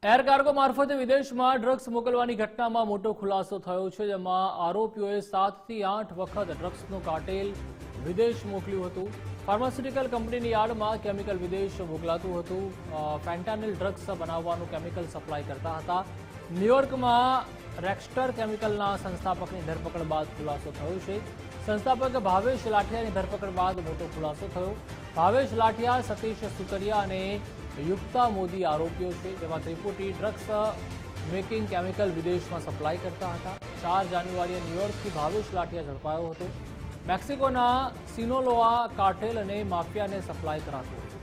Air cargo મારફતે વિદેશમાં drugs મોકલવાની ઘટનામાં મોટો ખુલાસો થયો છે, જેમાં આરોપીઓએ 7 થી 8 વખત ડ્રગ્સનું કાર્ટેલ વિદેશ મોકલ્યું હતું। ફાર્માસ્યુટિકલ કંપનીની યાર્ડમાં કેમિકલ વિદેશ મોકલાતું હતું। ફેન્ટાનિલ ડ્રગ્સ બનાવવાનું કેમિકલ સપ્લાય કરતા હતા। ન્યૂયોર્કમાં રેક્સ્ટર કેમિકલના સંસ્થાપકની ધરપકડ બાદ ખુલાસો થયો છે। સંસ્થાપક ભાવેશ લાઠિયાની ધરપકડ બાદ મોટો ખુલાસો થયો। ભાવેશ લાઠિયા, સતીશ સુતરિયા અને યુક્તા મોદી આરોપીઓ છે, જેમાં ત્રિપુટી ડ્રગ્સ મેકિંગ કેમિકલ વિદેશમાં સપ્લાય કરતા હતા। 4 જાન્યુઆરીએ ન્યૂયોર્કથી ભાવેશ લાઠિયા ઝડપાયો હતો। મેક્સિકોના સિનોલોઆ કાર્ટેલ અને માફિયાને સપ્લાય કરાતો હતો।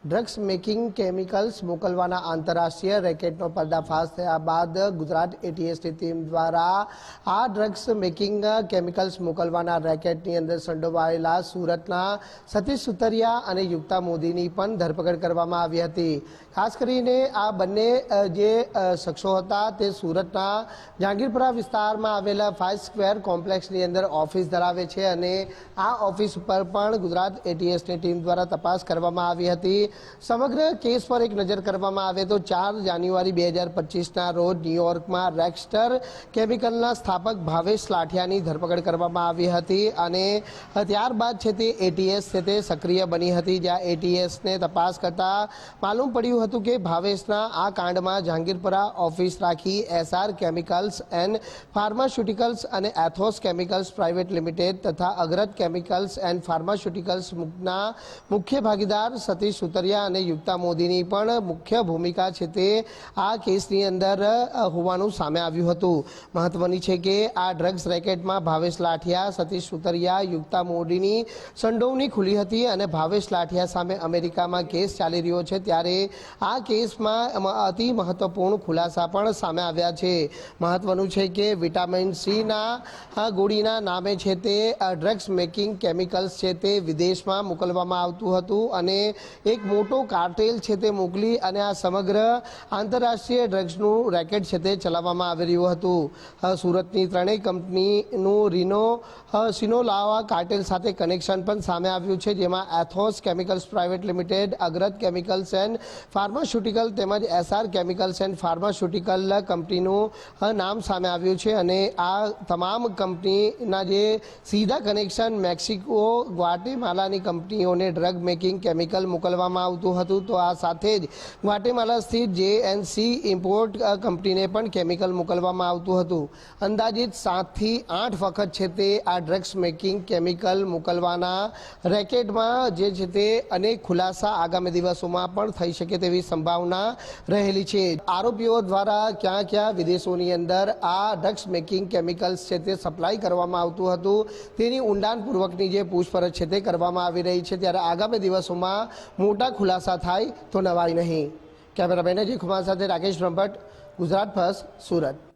ડ્રગ્સ મેકિંગ કેમિકલ્સ મોકલવાના આંતરરાષ્ટ્રીય રેકેટનો પર્દાફાશ થયા બાદ ગુજરાત એટીએસની ટીમ દ્વારા આ ડ્રગ્સ મેકિંગ કેમિકલ્સ મોકલવાના રેકેટની અંદર સંડોવાયેલા સુરતના સતીશ સુતરિયા અને યુક્તા મોદીની પણ ધરપકડ કરવામાં આવી હતી। ખાસ કરીને આ બંને જે શખ્સો હતા તે સુરતના જહાંગીરપુરા વિસ્તારમાં આવેલા 5 સ્ક્વેર કોમ્પ્લેક્સની અંદર ઓફિસ ધરાવે છે અને આ ઓફિસ ઉપર પણ ગુજરાત એટીએસની ટીમ દ્વારા તપાસ કરવામાં આવી હતી। સમગ્ર કેસ પર એક નજર કરવામાં આવે તો 4 જાન્યુઆરી 2025ના રોજ ન્યૂયોર્કમાં રેક્સ્ટર કેમિકલના સ્થાપક ભાવેશ લાઠિયાની ધરપકડ કરવામાં આવી હતી અને ત્યારબાદ છે તે એટીએસ છે તે સક્રિય બની હતી, જ્યાં એટીએસને તપાસ કરતા માલુમ પડ્યું હતું કે ભાવેશના આ કાંડમાં જહાંગીરપુરા ઓફિસ રાખી એસઆર કેમિકલ્સ એન્ડ ફાર્માસ્યુટિકલ્સ અને એથોસ કેમિકલ્સ પ્રાઇવેટ લિમિટેડ તથા અગ્રત કેમિકલ્સ એન્ડ ફાર્માસ્યુટિકલ્સના મુખ્ય ભાગીદાર સતીશ સુતરિયા અને યુક્તા મોદીની પણ મુખ્ય ભૂમિકા છે તે આ કેસની અંદર હોવાનું સામે આવ્યું હતું। મહત્વની છે કે આ ડ્રગ્સ રેકેટમાં ભાવેશ લાઠિયા, સતીશ સુતરિયા, યુક્તા મોદીની સંડોવણી ખુલી હતી અને ભાવેશ લાઠિયા સામે અમેરિકામાં કેસ ચાલી રહ્યો છે, ત્યારે આ કેસમાં અતિ મહત્વપૂર્ણ ખુલાસા પણ સામે આવ્યા છે। મહત્વનું છે કે વિટામિન સીના ગોળીના નામે છે તે ડ્રગ્સ મેકિંગ કેમિકલ્સ છે તે વિદેશમાં મોકલવામાં આવતું હતું અને એક મોટો કાર્ટેલ છે તે મોકલી અને આ સમગ્ર આંતરરાષ્ટ્રીય ડ્રગ્સનું રેકેટ છે તે ચલાવવામાં આવી રહ્યું હતું। સુરતની ત્રણેય કંપનીનું સિનોલાવા કાર્ટેલ સાથે કનેક્શન પણ સામે આવ્યું છે, જેમાં એથોસ કેમિકલ્સ પ્રાઇવેટ લિમિટેડ, અગ્રત કેમિકલ્સ એન્ડ ફાર્માસ્યુટિકલ તેમજ એસઆર કેમિકલ્સ એન્ડ ફાર્માસ્યુટિકલ કંપનીનું નામ સામે આવ્યું છે અને આ તમામ કંપનીના જે સીધા કનેક્શન મેક્સિકો, ગ્વાટેમાલાની કંપનીઓને ડ્રગ મેકિંગ કેમિકલ મોકલવામાં આવતું હતું, તો આ સાથે જ ગ્વાટેમાલા સ્થિત જેએનસી ઇમ્પોર્ટ કંપનીને પણ કેમિકલ મોકલવામાં આવતું હતું। અંદાજિત 7 થી 8 વખત છે તે આ ડ્રગ્સ મેકિંગ કેમિકલ મોકલવાના રેકેટમાં જે છે તે અનેક ખુલાસા આગામી દિવસોમાં પણ થઈ શકે તેવી સંભાવના રહેલી છે। આરોપીઓ દ્વારા ક્યાં ક્યાં વિદેશોની અંદર આ ડ્રગ્સ મેકિંગ કેમિકલ્સ છે તે સપ્લાય કરવામાં આવતું હતું તેની ઊંડાણપૂર્વકની જે પૂછપરછ છે તે કરવામાં આવી રહી છે, ત્યારે આગામી દિવસોમાં મોટા ખુલાસા થાય તો નવાઈ નહીં। કેમેરામેન અજય કુમાર સાથે રાકેશ બ્રહ્મભટ્ટ, ગુજરાત ફર્સ્ટ, સુરત।